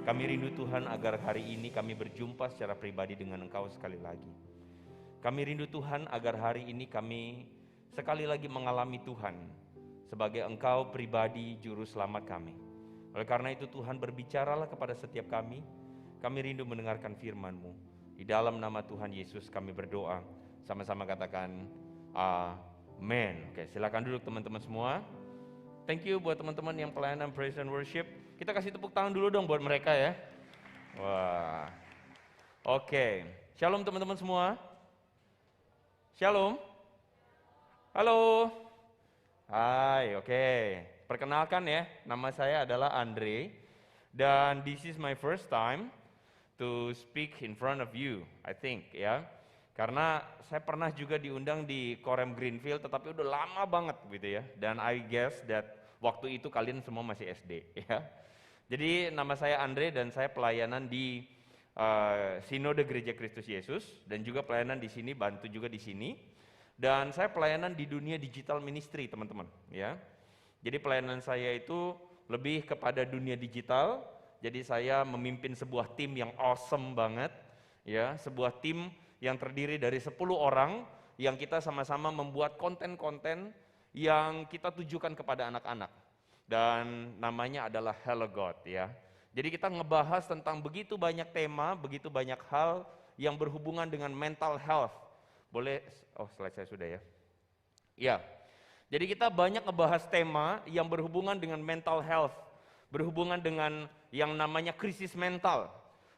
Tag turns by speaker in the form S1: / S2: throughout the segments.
S1: Kami rindu Tuhan agar hari ini kami berjumpa secara pribadi dengan Engkau sekali lagi. Kami rindu Tuhan agar hari ini kami sekali lagi mengalami Tuhan sebagai Engkau pribadi juru selamat kami. Oleh karena itu Tuhan, berbicaralah kepada setiap kami. Kami rindu mendengarkan firman-Mu. Di dalam nama Tuhan Yesus kami berdoa. Sama-sama katakan amin. Oke, silakan duduk teman-teman semua. Thank you buat teman-teman yang pelayanan praise and worship. Kita kasih tepuk tangan dulu dong buat mereka ya. Wah. Oke. Shalom teman-teman semua. Shalom. Halo. Hai, oke. Perkenalkan ya, nama saya adalah Andre. Dan this is my first time to speak in front of you, I think ya. Karena saya pernah juga diundang di Korem Greenfield, tetapi udah lama banget gitu ya. Dan I guess that waktu itu kalian semua masih SD ya. Jadi nama saya Andre dan saya pelayanan di Sinode Gereja Kristus Yesus dan juga pelayanan di sini, bantu juga di sini. Dan saya pelayanan di dunia digital ministry, teman-teman ya. Jadi pelayanan saya itu lebih kepada dunia digital. Jadi saya memimpin sebuah tim yang awesome banget ya, sebuah tim yang terdiri dari 10 orang yang kita sama-sama membuat konten-konten yang kita tujukan kepada anak-anak. Dan namanya adalah Hello God ya. Jadi kita ngebahas tentang begitu banyak tema, begitu banyak hal yang berhubungan dengan mental health. Boleh, slide saya sudah ya. Ya, jadi kita banyak ngebahas tema yang berhubungan dengan mental health, berhubungan dengan yang namanya krisis mental.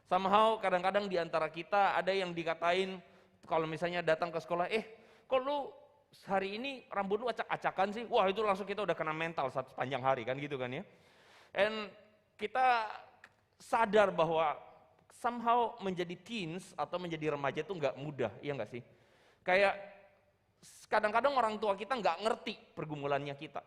S1: Somehow kadang-kadang di antara kita ada yang dikatain kalau misalnya datang ke sekolah, kok lu hari ini rambut lu acak-acakan sih? Wah, itu langsung kita udah kena mental sepanjang hari kan gitu kan ya. And kita sadar bahwa somehow menjadi teens atau menjadi remaja itu nggak mudah, iya nggak sih? Kayak kadang-kadang orang tua kita nggak ngerti pergumulannya kita.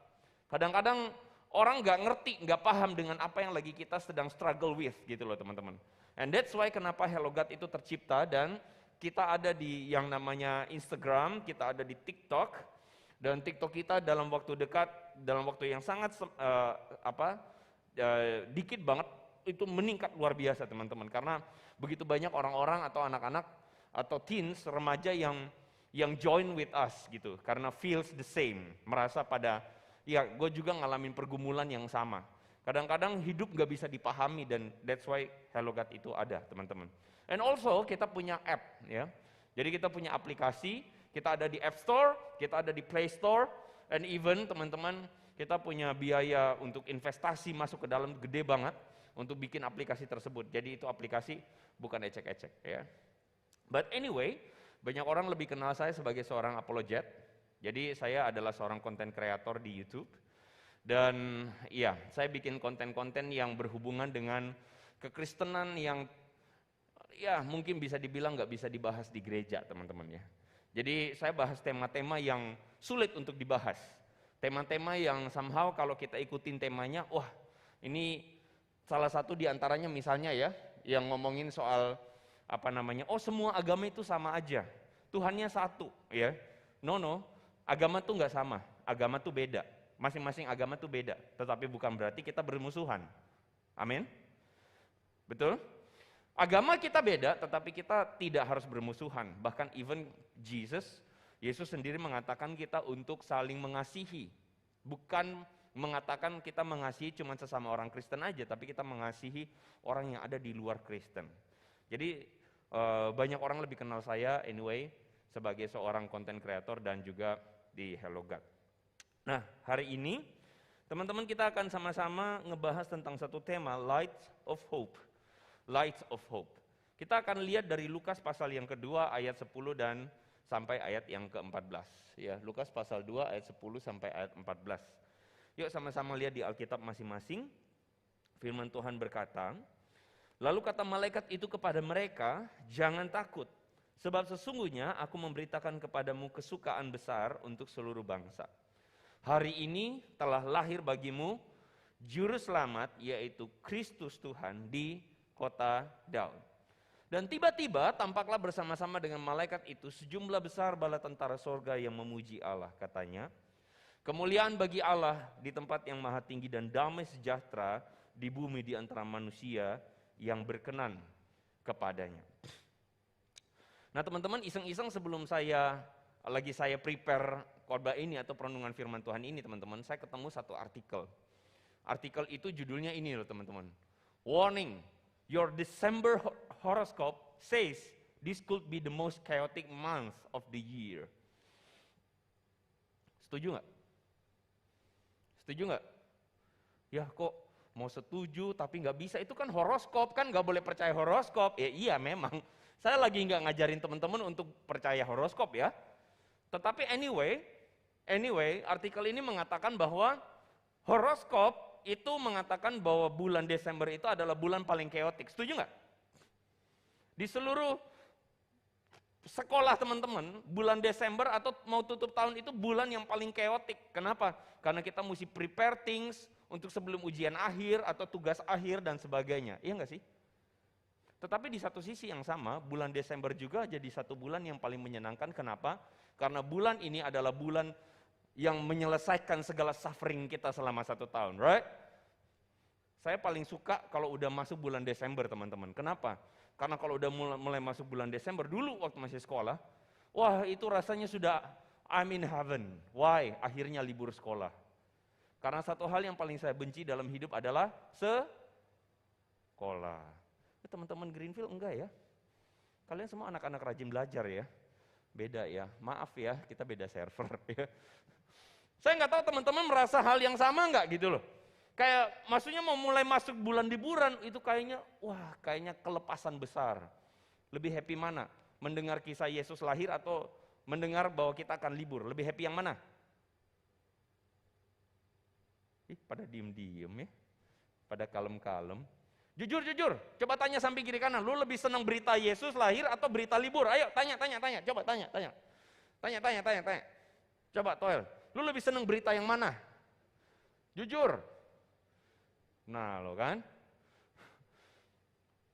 S1: Kadang-kadang orang nggak ngerti, nggak paham dengan apa yang lagi kita sedang struggle with gitu loh teman-teman. And that's why kenapa Hello God itu tercipta dan kita ada di yang namanya Instagram, kita ada di TikTok, dan TikTok kita dalam waktu dekat, dalam waktu yang sangat dikit banget, itu meningkat luar biasa teman-teman. Karena begitu banyak orang-orang atau anak-anak atau teens, remaja yang join with us gitu. Karena feels the same, merasa pada, ya gue juga ngalamin pergumulan yang sama. Kadang-kadang hidup gak bisa dipahami dan that's why Hello God itu ada teman-teman. And also kita punya app ya. Jadi kita punya aplikasi, kita ada di App Store, kita ada di Play Store, and even teman-teman kita punya biaya untuk investasi masuk ke dalam gede banget untuk bikin aplikasi tersebut. Jadi itu aplikasi bukan ecek-ecek ya. But anyway, banyak orang lebih kenal saya sebagai seorang apologet. Jadi saya adalah seorang konten kreator di YouTube. Dan iya, saya bikin konten-konten yang berhubungan dengan kekristenan yang ya mungkin bisa dibilang nggak bisa dibahas di gereja teman-teman ya. Jadi saya bahas tema-tema yang sulit untuk dibahas. Tema-tema yang somehow kalau kita ikutin temanya, wah ini salah satu diantaranya misalnya ya, yang ngomongin soal semua agama itu sama aja. Tuhannya satu ya. No, agama tuh nggak sama, agama tuh beda. Masing-masing agama tuh beda, tetapi bukan berarti kita bermusuhan. Amin? Betul? Agama kita beda, tetapi kita tidak harus bermusuhan. Bahkan even Yesus sendiri mengatakan kita untuk saling mengasihi. Bukan mengatakan kita mengasihi cuma sesama orang Kristen aja, tapi kita mengasihi orang yang ada di luar Kristen. Jadi banyak orang lebih kenal saya anyway sebagai seorang content creator dan juga di Hello God. Nah, hari ini teman-teman kita akan sama-sama ngebahas tentang satu tema, Lights of Hope. Lights of Hope. Kita akan lihat dari Lukas pasal yang kedua ayat 10 dan sampai ayat yang ke-14. Ya, Lukas pasal 2 ayat 10 sampai ayat 14. Yuk sama-sama lihat di Alkitab masing-masing. Firman Tuhan berkata, lalu kata malaikat itu kepada mereka, jangan takut, sebab sesungguhnya aku memberitakan kepadamu kesukaan besar untuk seluruh bangsa. Hari ini telah lahir bagimu Juru Selamat, yaitu Kristus Tuhan di kota Daud. Dan tiba-tiba tampaklah bersama-sama dengan malaikat itu sejumlah besar bala tentara sorga yang memuji Allah, katanya. Kemuliaan bagi Allah di tempat yang maha tinggi dan damai sejahtera di bumi di antara manusia yang berkenan kepadanya. Nah teman-teman, iseng-iseng sebelum saya prepare khotbah ini atau perenungan firman Tuhan ini teman-teman, saya ketemu satu artikel. Artikel itu judulnya ini loh teman-teman. Warning, your December horoscope says this could be the most chaotic month of the year. Setuju nggak? Setuju nggak? Ya kok mau setuju tapi nggak bisa, itu kan horoskop, kan nggak boleh percaya horoskop. Ya iya memang, saya lagi nggak ngajarin teman-teman untuk percaya horoskop ya. Tetapi anyway, artikel ini mengatakan bahwa horoskop itu mengatakan bahwa bulan Desember itu adalah bulan paling chaotic. Setuju nggak? Di seluruh sekolah teman-teman, bulan Desember atau mau tutup tahun itu bulan yang paling chaotic. Kenapa? Karena kita mesti prepare things untuk sebelum ujian akhir atau tugas akhir dan sebagainya. Iya nggak sih? Tetapi di satu sisi yang sama, bulan Desember juga jadi satu bulan yang paling menyenangkan. Kenapa? Karena bulan ini adalah bulan yang menyelesaikan segala suffering kita selama satu tahun, right? Saya paling suka kalau udah masuk bulan Desember teman-teman. Kenapa? Karena kalau udah mulai masuk bulan Desember, dulu waktu masih sekolah, wah itu rasanya sudah I'm in heaven. Why? Akhirnya libur sekolah. Karena satu hal yang paling saya benci dalam hidup adalah sekolah. Teman-teman Greenfield enggak ya? Kalian semua anak-anak rajin belajar ya? Beda ya, maaf ya, kita beda server ya. Saya nggak tahu teman-teman merasa hal yang sama nggak gitu loh. Kayak maksudnya mau mulai masuk bulan liburan itu kayaknya, wah kayaknya kelepasan besar. Lebih happy mana? Mendengar kisah Yesus lahir atau mendengar bahwa kita akan libur? Lebih happy yang mana? Pada diem-diem ya, pada kalem-kalem. Jujur, coba tanya samping kiri kanan, lu lebih senang berita Yesus lahir atau berita libur? Ayo tanya, coba tanya. Coba Toel, lu lebih senang berita yang mana? Jujur. Nah lo kan,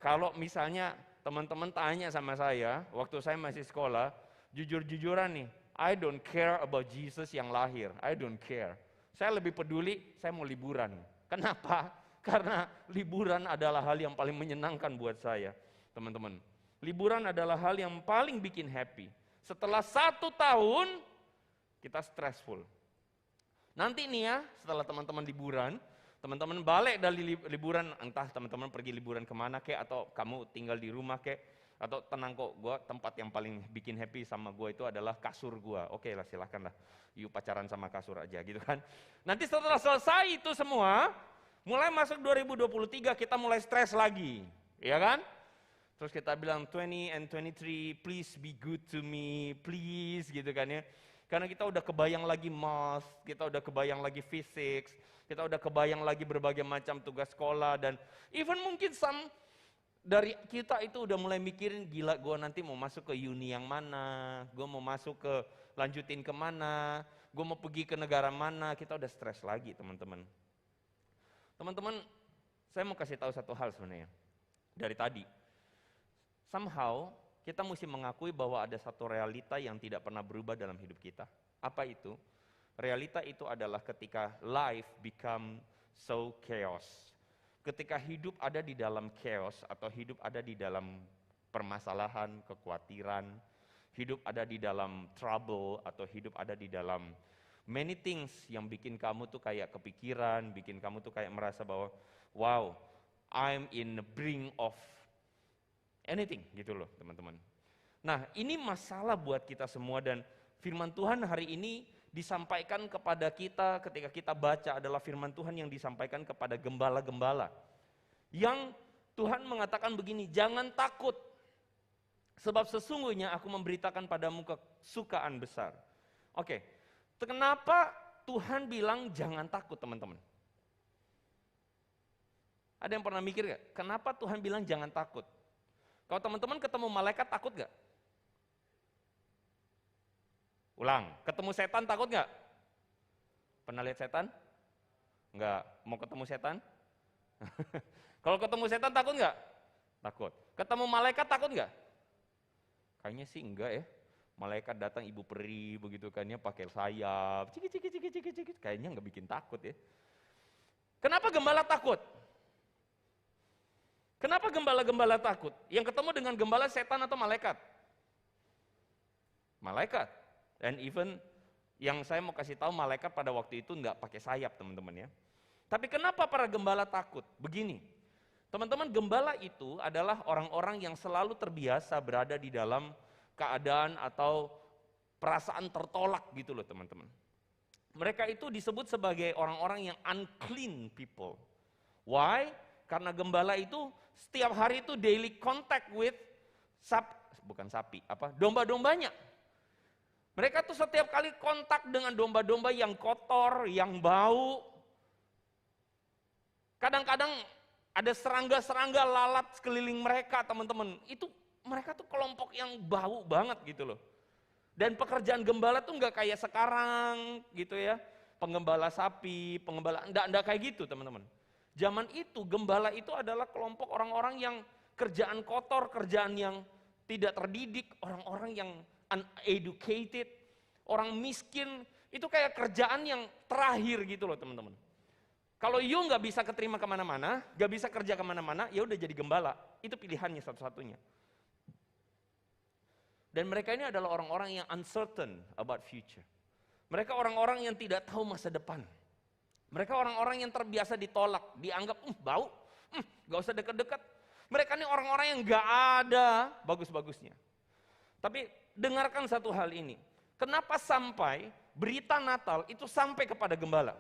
S1: kalau misalnya teman-teman tanya sama saya, waktu saya masih sekolah, jujur-jujuran nih, I don't care about Jesus yang lahir, I don't care. Saya lebih peduli, saya mau liburan. Kenapa? Karena liburan adalah hal yang paling menyenangkan buat saya, teman-teman. Liburan adalah hal yang paling bikin happy. Setelah 1 tahun, kita stressful. Nanti nih ya, setelah teman-teman liburan, teman-teman balik dari liburan, entah teman-teman pergi liburan kemana kek, atau kamu tinggal di rumah kek, atau tenang kok, tempat yang paling bikin happy sama gue itu adalah kasur gue. Oke lah silahkan lah, yuk pacaran sama kasur aja gitu kan. Nanti setelah selesai itu semua, mulai masuk 2023 kita mulai stres lagi, ya kan? Terus kita bilang 20 and 23, please be good to me, please gitu kan ya. Karena kita udah kebayang lagi math, kita udah kebayang lagi physics, kita udah kebayang lagi berbagai macam tugas sekolah, dan even mungkin dari kita itu udah mulai mikirin, gila gue nanti mau masuk ke uni yang mana, gue mau masuk ke lanjutin kemana, gue mau pergi ke negara mana, kita udah stres lagi teman-teman. Teman-teman, saya mau kasih tahu satu hal sebenarnya dari tadi. Somehow kita mesti mengakui bahwa ada satu realita yang tidak pernah berubah dalam hidup kita. Apa itu? Realita itu adalah ketika life become so chaos. Ketika hidup ada di dalam chaos atau hidup ada di dalam permasalahan, kekhawatiran, hidup ada di dalam trouble atau hidup ada di dalam many things yang bikin kamu tuh kayak kepikiran, bikin kamu tuh kayak merasa bahwa wow, I'm in the brink of anything gitu loh teman-teman. Nah ini masalah buat kita semua, dan firman Tuhan hari ini disampaikan kepada kita ketika kita baca adalah firman Tuhan yang disampaikan kepada gembala-gembala. Yang Tuhan mengatakan begini, jangan takut, sebab sesungguhnya aku memberitakan padamu kesukaan besar. Oke, kenapa Tuhan bilang jangan takut teman-teman? Ada yang pernah mikir gak? Kenapa Tuhan bilang jangan takut? Kalau teman-teman ketemu malaikat takut gak? Ulang, ketemu setan takut gak? Pernah lihat setan? Enggak. Mau ketemu setan? Kalau ketemu setan takut gak? Takut. Ketemu malaikat takut gak? Kayaknya sih enggak ya. Malaikat datang ibu peri begitu kan ya, pakai sayap, ciki. Kayaknya enggak bikin takut ya. Kenapa gembala takut? Kenapa gembala-gembala takut? Yang ketemu dengan gembala setan atau malaikat? Malaikat. And even yang saya mau kasih tahu, malaikat pada waktu itu nggak pakai sayap, teman-teman ya. Tapi kenapa para gembala takut? Begini, teman-teman, gembala itu adalah orang-orang yang selalu terbiasa berada di dalam keadaan atau perasaan tertolak gitu loh, teman-teman. Mereka itu disebut sebagai orang-orang yang unclean people. Why? Karena gembala itu setiap hari itu daily contact with domba-dombanya. Mereka tuh setiap kali kontak dengan domba-domba yang kotor, yang bau. Kadang-kadang ada serangga-serangga lalat sekeliling mereka, teman-teman. Itu mereka tuh kelompok yang bau banget gitu loh. Dan pekerjaan gembala tuh nggak kayak sekarang gitu ya. Penggembala sapi, enggak kayak gitu, teman-teman. Zaman itu gembala itu adalah kelompok orang-orang yang kerjaan kotor, kerjaan yang tidak terdidik, orang-orang yang uneducated, orang miskin, itu kayak kerjaan yang terakhir gitu loh, teman-teman. Kalau you nggak bisa keterima kemana-mana, nggak bisa kerja kemana-mana, ya udah jadi gembala. Itu pilihannya satu-satunya. Dan mereka ini adalah orang-orang yang uncertain about future. Mereka orang-orang yang tidak tahu masa depan. Mereka orang-orang yang terbiasa ditolak, dianggap bau, gak usah dekat-dekat. Mereka ini orang-orang yang gak ada bagus-bagusnya. Tapi dengarkan satu hal ini, kenapa sampai berita Natal itu sampai kepada gembala?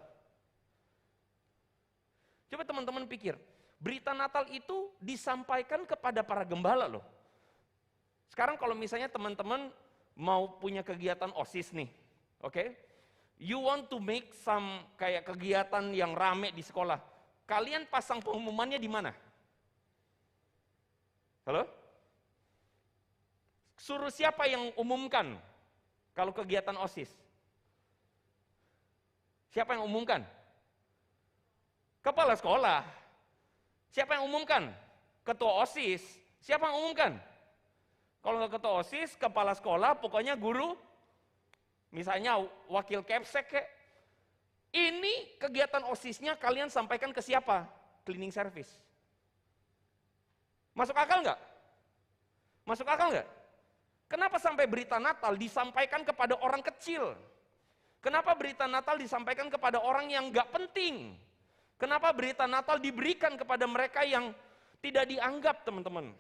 S1: Coba teman-teman pikir, berita Natal itu disampaikan kepada para gembala loh. Sekarang kalau misalnya teman-teman mau punya kegiatan OSIS nih, oke? You want to make some kayak kegiatan yang rame di sekolah. Kalian pasang pengumumannya di mana? Halo? Suruh siapa yang umumkan kalau kegiatan OSIS? Siapa yang umumkan? Kepala sekolah. Siapa yang umumkan? Ketua OSIS. Siapa yang umumkan? Kalau nggak ketua OSIS, kepala sekolah, pokoknya guru. Misalnya wakil Kepsek, ini kegiatan OSISnya kalian sampaikan ke siapa? Cleaning service. Masuk akal nggak? Masuk akal nggak? Kenapa sampai berita Natal disampaikan kepada orang kecil? Kenapa berita Natal disampaikan kepada orang yang nggak penting? Kenapa berita Natal diberikan kepada mereka yang tidak dianggap, teman-teman?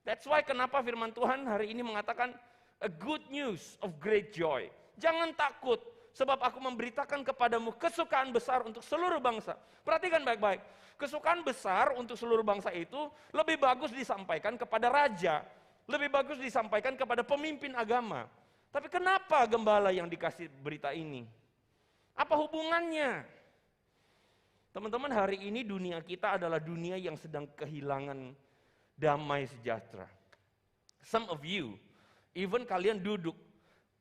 S1: That's why kenapa firman Tuhan hari ini mengatakan a good news of great joy. Jangan takut, sebab aku memberitakan kepadamu kesukaan besar untuk seluruh bangsa. Perhatikan baik-baik, kesukaan besar untuk seluruh bangsa itu lebih bagus disampaikan kepada raja, lebih bagus disampaikan kepada pemimpin agama. Tapi kenapa gembala yang dikasih berita ini? Apa hubungannya? Teman-teman, hari ini dunia kita adalah dunia yang sedang kehilangan damai sejahtera. Some of you, even kalian duduk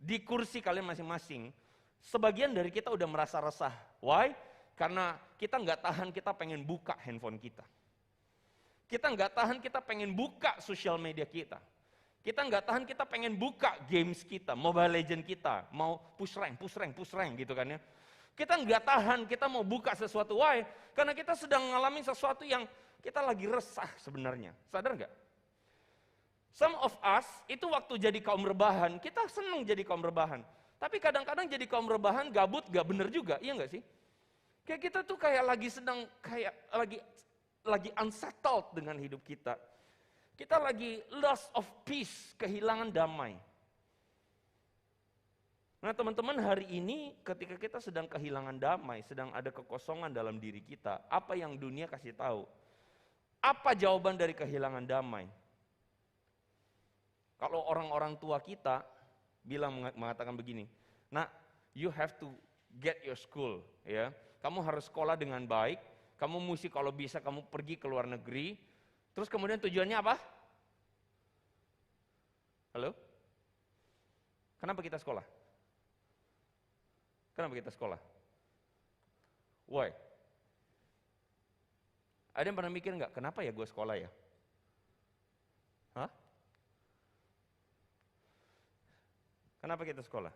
S1: di kursi kalian masing-masing, sebagian dari kita udah merasa resah. Why? Karena kita nggak tahan, kita pengen buka handphone kita. Kita nggak tahan, kita pengen buka sosial media kita. Kita nggak tahan, kita pengen buka games kita, Mobile Legend kita, mau push rank gitu kan ya. Kita nggak tahan, kita mau buka sesuatu. Why? Karena kita sedang mengalami sesuatu yang kita lagi resah sebenarnya. Sadar nggak? Some of us itu waktu jadi kaum rebahan, kita senang jadi kaum rebahan. Tapi kadang-kadang jadi kaum rebahan gabut gak bener juga, iya nggak sih? Kayak kita tuh kayak lagi sedang kayak lagi unsettled dengan hidup kita. Kita lagi loss of peace, kehilangan damai. Nah teman-teman, hari ini ketika kita sedang kehilangan damai, sedang ada kekosongan dalam diri kita, apa yang dunia kasih tahu? Apa jawaban dari kehilangan damai? Kalau orang-orang tua kita mengatakan begini, "Nak, you have to get your school, ya. Kamu harus sekolah dengan baik, kamu mesti kalau bisa kamu pergi ke luar negeri." Terus kemudian tujuannya apa? Halo? Kenapa kita sekolah? Kenapa kita sekolah? Why? Ada yang pernah mikir nggak, kenapa ya gue sekolah ya? Hah? Kenapa kita sekolah?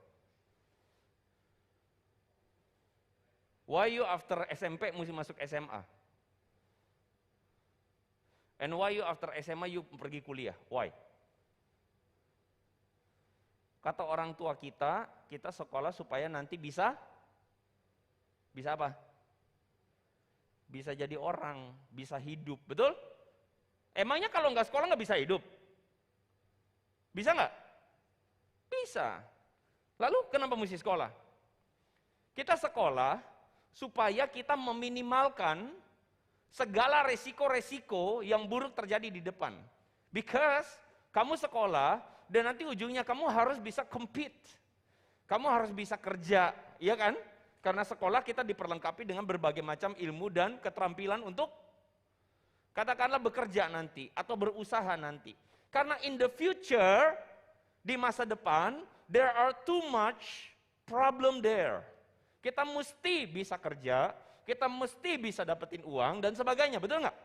S1: Why you after SMP mesti masuk SMA? And why you after SMA you pergi kuliah? Why? Kata orang tua kita sekolah supaya nanti bisa apa? Bisa jadi orang, bisa hidup, betul? Emangnya kalau nggak sekolah nggak bisa hidup? Bisa nggak? Bisa. Lalu kenapa mesti sekolah? Kita sekolah supaya kita meminimalkan segala resiko-resiko yang buruk terjadi di depan. Because kamu sekolah dan nanti ujungnya kamu harus bisa compete. Kamu harus bisa kerja, iya kan? Karena sekolah kita diperlengkapi dengan berbagai macam ilmu dan keterampilan untuk katakanlah bekerja nanti atau berusaha nanti. Karena in the future, di masa depan, there are too much problem there. Kita mesti bisa kerja, kita mesti bisa dapetin uang dan sebagainya, betul nggak?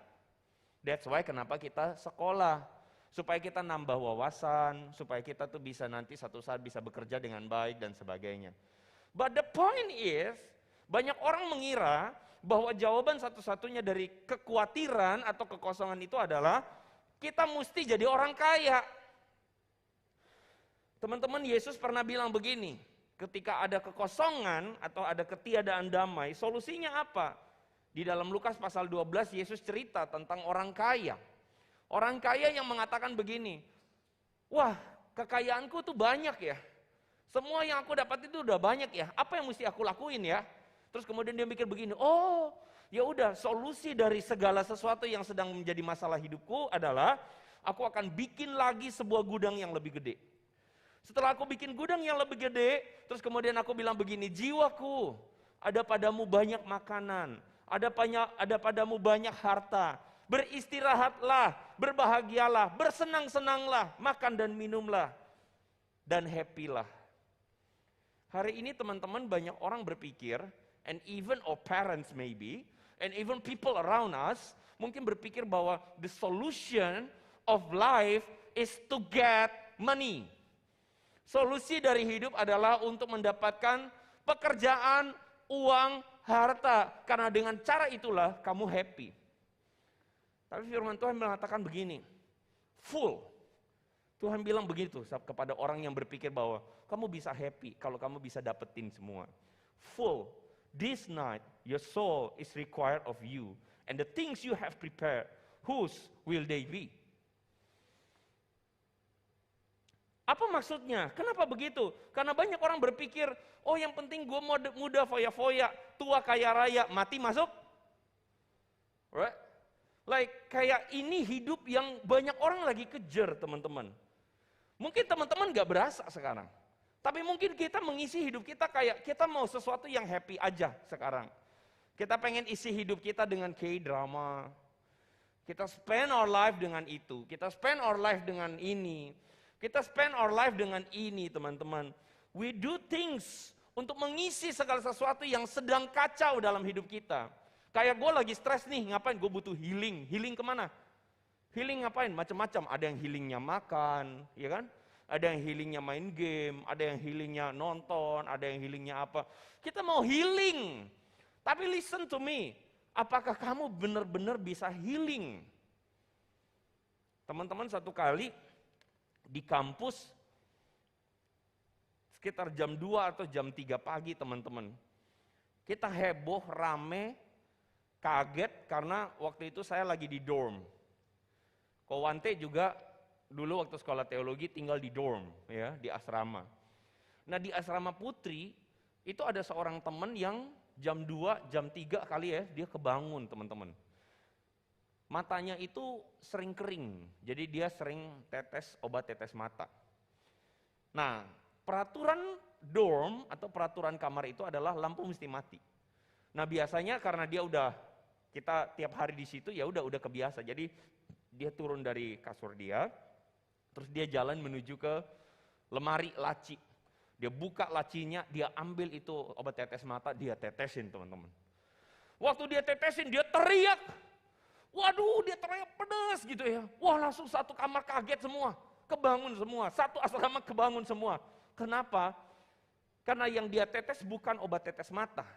S1: That's why kenapa kita sekolah. Supaya kita nambah wawasan, supaya kita tuh bisa nanti satu saat bisa bekerja dengan baik dan sebagainya. But the point is, banyak orang mengira bahwa jawaban satu-satunya dari kekhawatiran atau kekosongan itu adalah kita mesti jadi orang kaya. Teman-teman, Yesus pernah bilang begini, ketika ada kekosongan atau ada ketiadaan damai, solusinya apa? Di dalam Lukas pasal 12, Yesus cerita tentang orang kaya. Orang kaya yang mengatakan begini, wah kekayaanku tuh banyak ya. Semua yang aku dapat itu udah banyak ya. Apa yang mesti aku lakuin ya? Terus kemudian dia mikir begini, oh ya udah solusi dari segala sesuatu yang sedang menjadi masalah hidupku adalah aku akan bikin lagi sebuah gudang yang lebih gede. Setelah aku bikin gudang yang lebih gede, terus kemudian aku bilang begini, jiwaku, ada padamu banyak makanan, ada padamu banyak harta. Beristirahatlah, berbahagialah, bersenang-senanglah, makan dan minumlah, dan happy-lah. Hari ini teman-teman banyak orang berpikir, and even our parents maybe, and even people around us, mungkin berpikir bahwa the solution of life is to get money. Solusi dari hidup adalah untuk mendapatkan pekerjaan, uang, harta. Karena dengan cara itulah kamu happy. Tapi firman Tuhan mengatakan begini, full. Tuhan bilang begitu kepada orang yang berpikir bahwa kamu bisa happy kalau kamu bisa dapetin semua. Full. This night your soul is required of you. And the things you have prepared, whose will they be? Apa maksudnya? Kenapa begitu? Karena banyak orang berpikir, oh yang penting gue muda foya-foya, tua kaya raya, mati masuk. Right? Like kayak ini hidup yang banyak orang lagi kejar teman-teman. Mungkin teman-teman gak berasa sekarang. Tapi mungkin kita mengisi hidup kita kayak kita mau sesuatu yang happy aja sekarang. Kita pengen isi hidup kita dengan K-drama. Kita spend our life dengan itu. Kita spend our life dengan ini. Kita spend our life dengan ini teman-teman. We do things untuk mengisi segala sesuatu yang sedang kacau dalam hidup kita. Kayak gue lagi stres nih, ngapain? Gue butuh healing. Healing kemana? Healing ngapain? Macam-macam. Ada yang healingnya makan, ya kan? Ada yang healingnya main game, ada yang healingnya nonton, ada yang healingnya apa. Kita mau healing. Tapi listen to me. Apakah kamu benar-benar bisa healing? Teman-teman satu kali di kampus, sekitar jam 2 atau jam 3 pagi teman-teman. Kita heboh, rame, kaget karena waktu itu saya lagi di dorm. Kowante juga dulu waktu sekolah teologi tinggal di dorm, ya, di asrama. Nah di asrama putri itu ada seorang teman yang jam 2, jam 3 kali ya dia kebangun teman-teman. Matanya itu sering kering, jadi dia sering tetes obat tetes mata. Nah peraturan dorm atau peraturan kamar itu adalah lampu mesti mati. Nah biasanya karena dia kita tiap hari di situ ya udah kebiasa. Jadi dia turun dari kasur dia, terus dia jalan menuju ke lemari laci. Dia buka lacinya, dia ambil itu obat tetes mata, dia tetesin teman-teman. Waktu dia tetesin, dia teriak. Waduh, dia teriak pedes gitu ya. Wah langsung satu kamar kaget semua, kebangun semua. Satu asrama kebangun semua. Kenapa? Karena yang dia tetes bukan obat tetes mata.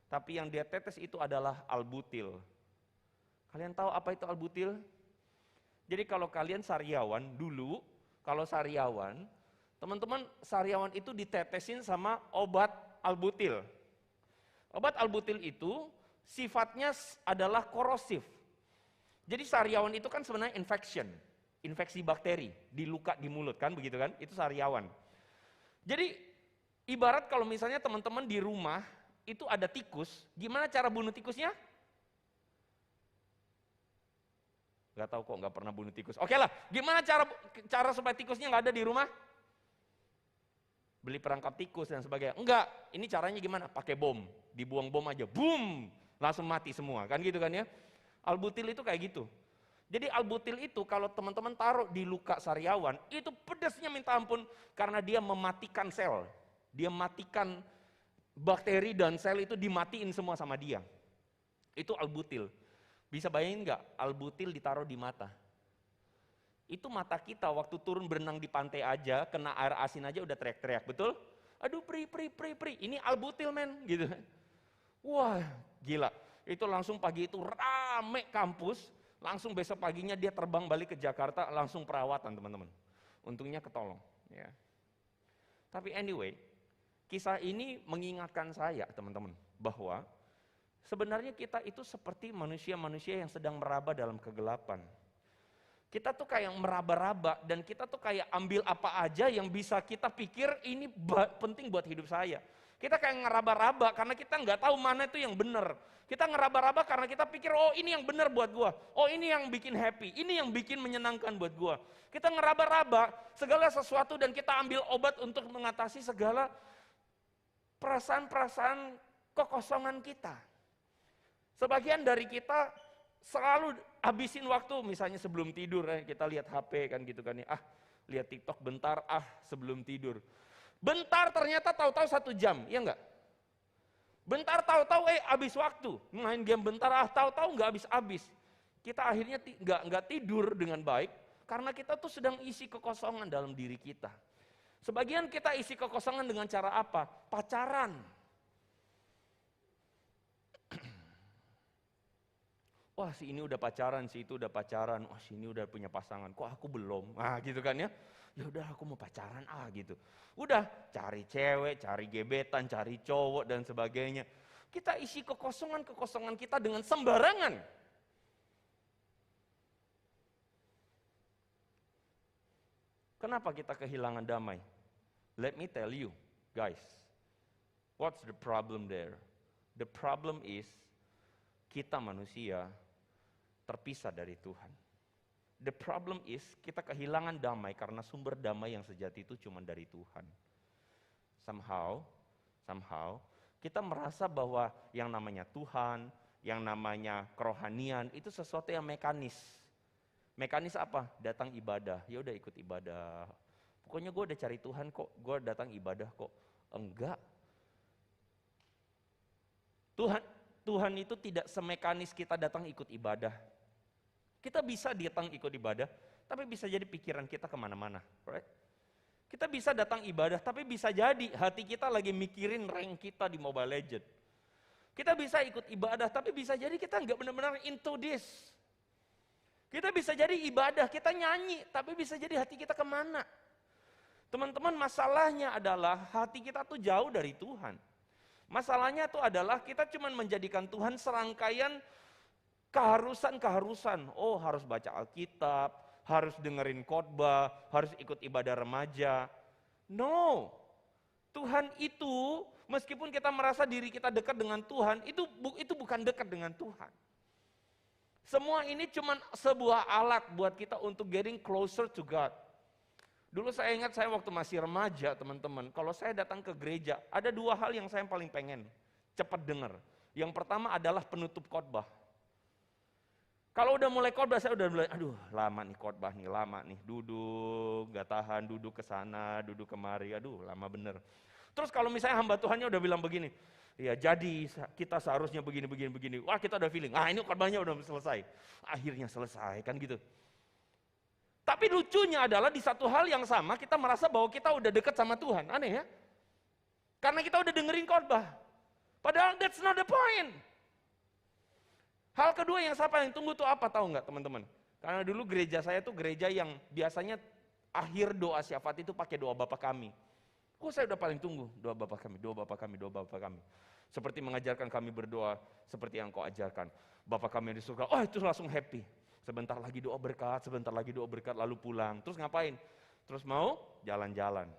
S1: Tapi yang dia tetes itu adalah albutil. Kalian tahu apa itu albutil? Jadi kalau kalian sariawan dulu, kalau sariawan, teman-teman sariawan itu ditetesin sama obat albutil. Obat albutil itu sifatnya adalah korosif. Jadi sariawan itu kan sebenarnya infeksi bakteri di luka di mulut kan, begitu kan? Itu sariawan. Jadi ibarat kalau misalnya teman-teman di rumah itu ada tikus, gimana cara bunuh tikusnya? Gak tahu kok, gak pernah bunuh tikus. Oke lah, gimana cara supaya tikusnya gak ada di rumah? Beli perangkap tikus dan sebagainya. Enggak, ini caranya gimana? Pakai bom, dibuang bom aja, boom, langsung mati semua, kan gitu kan ya. Albutil itu kayak gitu. Jadi albutil itu kalau teman-teman taruh di luka sariawan, itu pedasnya minta ampun karena dia mematikan sel. Dia matikan bakteri dan sel itu dimatiin semua sama dia. Itu albutil. Bisa bayangin nggak? Albutil ditaruh di mata. Itu mata kita waktu turun berenang di pantai aja, kena air asin aja udah teriak-teriak, betul? Aduh pri, ini albutil men, gitu. Wah gila, itu langsung pagi itu rame kampus, langsung besok paginya dia terbang balik ke Jakarta, langsung perawatan teman-teman. Untungnya ketolong. Ya. Tapi anyway, kisah ini mengingatkan saya teman-teman, bahwa sebenarnya kita itu seperti manusia-manusia yang sedang meraba dalam kegelapan. Kita tuh kayak meraba-raba dan kita tuh kayak ambil apa aja yang bisa kita pikir ini penting buat hidup saya. Kita kayak ngeraba-raba karena kita nggak tahu mana itu yang benar. Kita ngeraba-raba karena kita pikir, oh ini yang benar buat gua. Oh ini yang bikin happy, ini yang bikin menyenangkan buat gua. Kita ngeraba-raba segala sesuatu dan kita ambil obat untuk mengatasi segala perasaan-perasaan kekosongan kita. Sebagian dari kita selalu habisin waktu, misalnya sebelum tidur, kita lihat HP kan gitu kan ya, lihat TikTok bentar, sebelum tidur. Bentar ternyata tahu-tahu 1 jam, ya enggak? Bentar tahu-tahu habis waktu, main game bentar, tahu-tahu nggak habis-habis. Kita akhirnya nggak tidur dengan baik, karena kita tuh sedang isi kekosongan dalam diri kita. Sebagian kita isi kekosongan dengan cara apa? Pacaran. Wah si ini udah pacaran, si itu udah pacaran, wah si ini udah punya pasangan, kok aku belum? Gitu kan ya. Ya udah aku mau pacaran gitu. Udah cari cewek, cari gebetan, cari cowok dan sebagainya. Kita isi kekosongan kita dengan sembarangan. Kenapa kita kehilangan damai? Let me tell you, guys. What's the problem there? The problem is kita manusia terpisah dari Tuhan. The problem is kita kehilangan damai karena sumber damai yang sejati itu cuma dari Tuhan. Somehow kita merasa bahwa yang namanya Tuhan, yang namanya kerohanian itu sesuatu yang mekanis. Mekanis apa? Datang ibadah, ya udah ikut ibadah. Pokoknya gue udah cari Tuhan kok, gue datang ibadah kok. Enggak. Tuhan itu tidak semekanis kita datang ikut ibadah. Kita bisa datang ikut ibadah, tapi bisa jadi pikiran kita kemana-mana. Right? Kita bisa datang ibadah, tapi bisa jadi hati kita lagi mikirin rank kita di Mobile Legends. Kita bisa ikut ibadah, tapi bisa jadi kita nggak benar-benar into this. Kita bisa jadi ibadah, kita nyanyi, tapi bisa jadi hati kita kemana. Teman-teman, masalahnya adalah hati kita tuh jauh dari Tuhan. Masalahnya tuh adalah kita cuma menjadikan Tuhan serangkaian keharusan. Oh harus baca Alkitab, harus dengerin khotbah, harus ikut ibadah remaja. No, Tuhan itu meskipun kita merasa diri kita dekat dengan Tuhan, itu bukan dekat dengan Tuhan. Semua ini cuma sebuah alat buat kita untuk getting closer to God. Dulu saya ingat saya waktu masih remaja teman-teman, kalau saya datang ke gereja, ada 2 hal yang saya paling pengen cepat dengar. Yang pertama adalah penutup khotbah. Kalau udah mulai khotbah saya udah mulai, aduh lama nih khotbah nih, lama nih, duduk, gak tahan, duduk ke sana, duduk kemari, aduh lama bener. Terus kalau misalnya hamba Tuhannya udah bilang begini, ya jadi kita seharusnya begini, wah kita udah feeling, ini khotbahnya udah selesai, akhirnya selesai kan gitu. Tapi lucunya adalah di satu hal yang sama kita merasa bahwa kita udah dekat sama Tuhan. Aneh ya? Karena kita udah dengerin khotbah. Padahal that's not the point. Hal kedua yang saya paling tunggu tuh apa tahu nggak teman-teman? Karena dulu gereja saya tuh gereja yang biasanya akhir doa syafaat itu pakai doa Bapa Kami. Kok saya udah paling tunggu doa Bapa Kami, doa Bapa Kami, doa Bapa Kami. Seperti mengajarkan kami berdoa seperti yang Kau ajarkan. Bapa Kami yang di surga, oh itu langsung happy. Sebentar lagi doa berkat, lalu pulang. Terus ngapain? Terus mau jalan-jalan.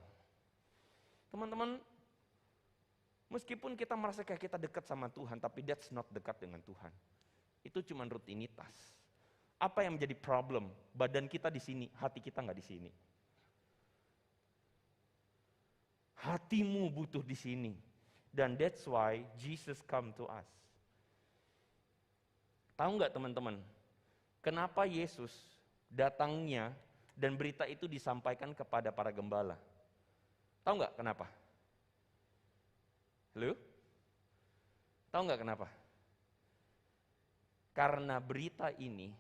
S1: Teman-teman, meskipun kita merasa kayak kita dekat sama Tuhan, tapi that's not dekat dengan Tuhan. Itu cuma rutinitas. Apa yang menjadi problem? Badan kita di sini, hati kita nggak di sini. Hatimu butuh di sini. Dan that's why Jesus come to us. Tahu nggak teman-teman? Kenapa Yesus datangnya dan berita itu disampaikan kepada para gembala? Tahu nggak kenapa? Halo? Tahu nggak kenapa? Karena berita ini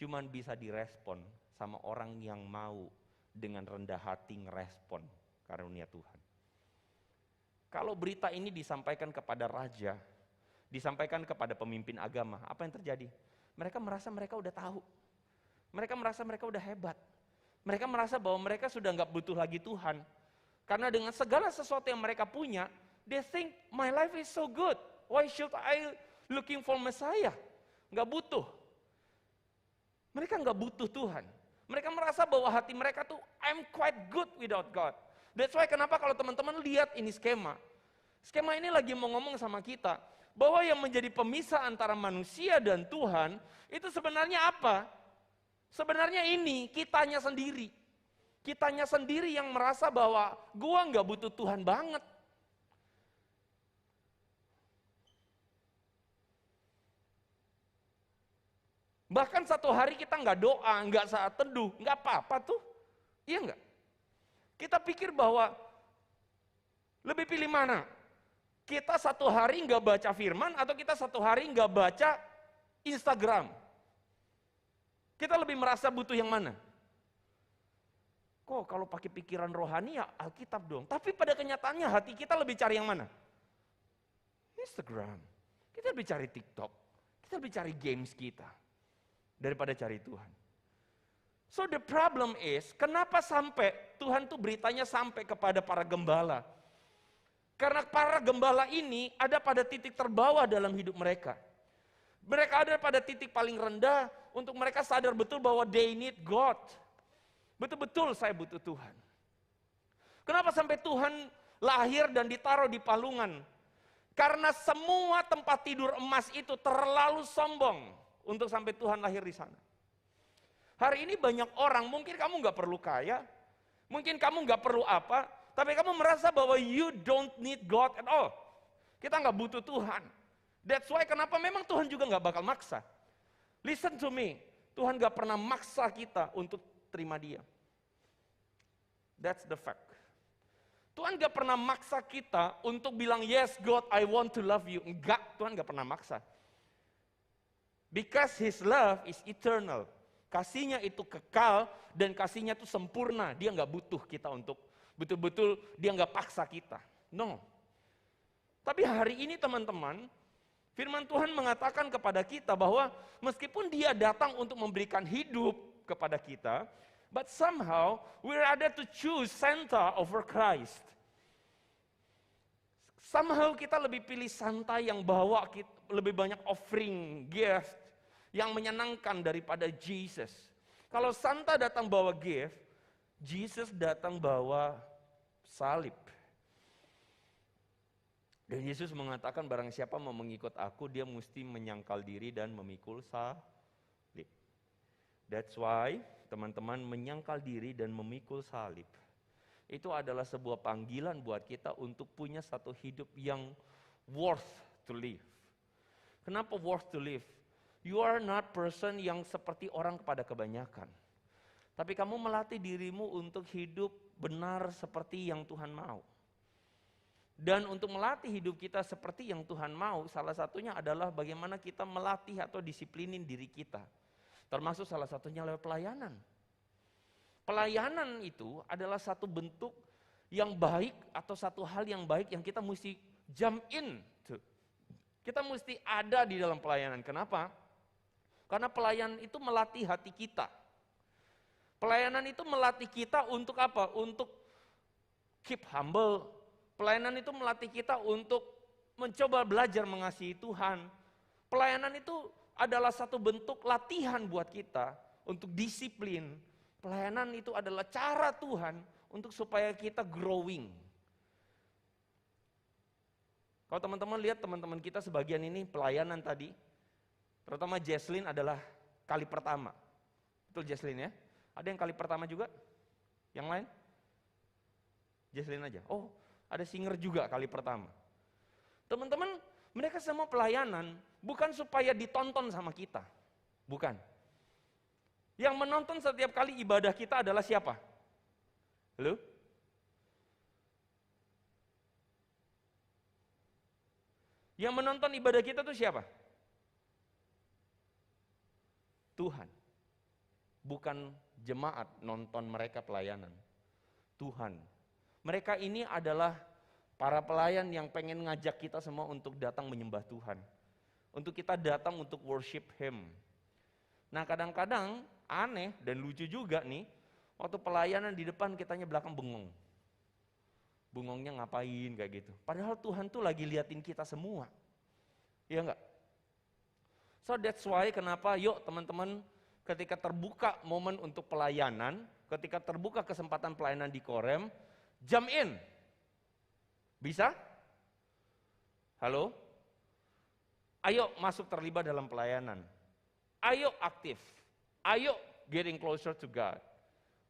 S1: cuman bisa direspon sama orang yang mau dengan rendah hati ngerespon karunia Tuhan. Kalau berita ini disampaikan kepada raja, disampaikan kepada pemimpin agama, apa yang terjadi? Mereka merasa mereka udah tahu. Mereka merasa mereka udah hebat. Mereka merasa bahwa mereka sudah nggak butuh lagi Tuhan. Karena dengan segala sesuatu yang mereka punya, they think my life is so good. Why should I looking for Messiah? Nggak butuh. Mereka nggak butuh Tuhan. Mereka merasa bahwa hati mereka tuh I'm quite good without God. That's why kenapa kalau teman-teman lihat ini skema. Skema ini lagi mau ngomong sama kita. Bahwa yang menjadi pemisah antara manusia dan Tuhan, itu sebenarnya apa? Sebenarnya ini, kitanya sendiri. Kitanya sendiri yang merasa bahwa gua nggak butuh Tuhan banget. Bahkan satu hari kita nggak doa, nggak saat teduh, nggak apa-apa tuh. Iya nggak? Kita pikir bahwa lebih pilih mana? Kita satu hari nggak baca firman atau kita satu hari nggak baca Instagram? Kita lebih merasa butuh yang mana? Kok kalau pakai pikiran rohani ya Alkitab dong. Tapi pada kenyataannya hati kita lebih cari yang mana? Instagram. Kita lebih cari TikTok. Kita lebih cari games kita. Daripada cari Tuhan. So the problem is, kenapa sampai Tuhan tuh beritanya sampai kepada para gembala? Karena para gembala ini ada pada titik terbawah dalam hidup mereka. Mereka ada pada titik paling rendah untuk mereka sadar betul bahwa they need God. Betul-betul saya butuh Tuhan. Kenapa sampai Tuhan lahir dan ditaruh di palungan? Karena semua tempat tidur emas itu terlalu sombong untuk sampai Tuhan lahir di sana. Hari ini banyak orang, mungkin kamu nggak perlu kaya, mungkin kamu nggak perlu apa, tapi kamu merasa bahwa you don't need God at all. Kita nggak butuh Tuhan. That's why kenapa memang Tuhan juga nggak bakal maksa. Listen to me, Tuhan nggak pernah maksa kita untuk terima Dia. That's the fact. Tuhan nggak pernah maksa kita untuk bilang yes God, I want to love you. Enggak, Tuhan nggak pernah maksa. Because His love is eternal. Kasihnya itu kekal dan kasihnya itu sempurna. Dia nggak butuh kita untuk betul-betul dia nggak paksa kita. No. Tapi hari ini teman-teman, firman Tuhan mengatakan kepada kita bahwa meskipun dia datang untuk memberikan hidup kepada kita, but somehow we rather to choose Santa over Christ. Somehow kita lebih pilih Santa yang bawa kita, lebih banyak offering, gift, yang menyenangkan daripada Jesus. Kalau Santa datang bawa gift, Jesus datang bawa salib. Dan Yesus mengatakan barang siapa mau mengikut aku, dia mesti menyangkal diri dan memikul salib. That's why teman-teman menyangkal diri dan memikul salib. Itu adalah sebuah panggilan buat kita untuk punya satu hidup yang worth to live. Kenapa worth to live? You are not person yang seperti orang kepada kebanyakan. Tapi kamu melatih dirimu untuk hidup benar seperti yang Tuhan mau. Dan untuk melatih hidup kita seperti yang Tuhan mau, salah satunya adalah bagaimana kita melatih atau disiplinin diri kita. Termasuk salah satunya lewat pelayanan. Pelayanan itu adalah satu bentuk yang baik atau satu hal yang baik yang kita mesti jump in to. Kita mesti ada di dalam pelayanan. Kenapa? Karena pelayan itu melatih hati kita. Pelayanan itu melatih kita untuk apa? Untuk keep humble. Pelayanan itu melatih kita untuk mencoba belajar mengasihi Tuhan. Pelayanan itu adalah satu bentuk latihan buat kita untuk disiplin. Pelayanan itu adalah cara Tuhan untuk supaya kita growing. Kalau teman-teman lihat teman-teman kita sebagian ini pelayanan tadi, terutama Jesslyn adalah kali pertama. Betul Jesslyn ya? Ada yang kali pertama juga? Yang lain? Jesslyn aja. Oh, ada singer juga kali pertama. Teman-teman, mereka semua pelayanan bukan supaya ditonton sama kita. Bukan. Yang menonton setiap kali ibadah kita adalah siapa? Halo? Yang menonton ibadah kita itu siapa? Tuhan. Bukan jemaat nonton mereka pelayanan. Tuhan. Mereka ini adalah para pelayan yang pengen ngajak kita semua untuk datang menyembah Tuhan. Untuk kita datang untuk worship Him. Nah kadang-kadang aneh dan lucu juga nih, waktu pelayanan di depan kitanya belakang bengong. Bengongnya ngapain kayak gitu. Padahal Tuhan tuh lagi liatin kita semua. Iya enggak? So that's why kenapa yuk teman-teman ketika terbuka momen untuk pelayanan, ketika terbuka kesempatan pelayanan di Korem, jump in. Bisa? Halo? Ayo masuk terlibat dalam pelayanan. Ayo aktif. Ayo getting closer to God.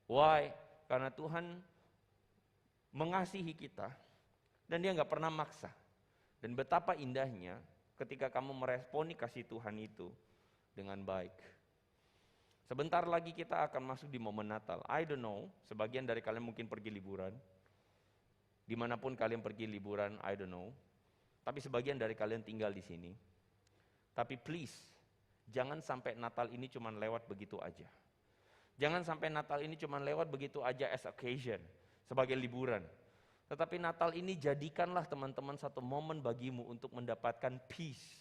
S1: Why? Karena Tuhan mengasihi kita dan Dia nggak pernah maksa. Dan betapa indahnya ketika kamu meresponi kasih Tuhan itu dengan baik. Sebentar lagi kita akan masuk di momen Natal. I don't know, sebagian dari kalian mungkin pergi liburan. Dimanapun kalian pergi liburan, I don't know. Tapi sebagian dari kalian tinggal di sini. Tapi please, jangan sampai Natal ini cuma lewat begitu aja. Jangan sampai Natal ini cuma lewat begitu aja as occasion, sebagai liburan. Tetapi Natal ini jadikanlah teman-teman satu momen bagimu untuk mendapatkan peace.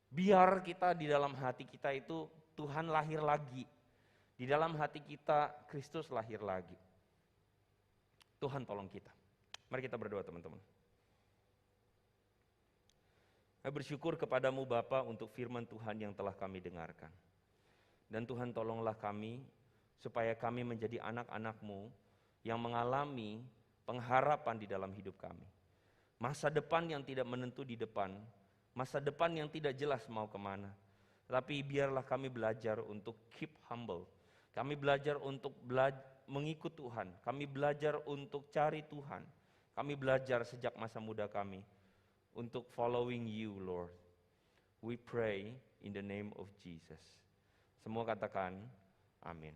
S1: Biar kita di dalam hati kita itu Tuhan lahir lagi. Di dalam hati kita Kristus lahir lagi. Tuhan tolong kita. Mari kita berdoa teman-teman. Saya bersyukur kepadamu Bapa untuk firman Tuhan yang telah kami dengarkan. Dan Tuhan tolonglah kami supaya kami menjadi anak-anak-Mu yang mengalami pengharapan di dalam hidup kami. Masa depan yang tidak menentu di depan, masa depan yang tidak jelas mau kemana. Tapi biarlah kami belajar untuk keep humble. Kami belajar untuk mengikut Tuhan. Kami belajar untuk cari Tuhan. Kami belajar sejak masa muda kami untuk following you, Lord. We pray in the name of Jesus. Semua katakan, amin.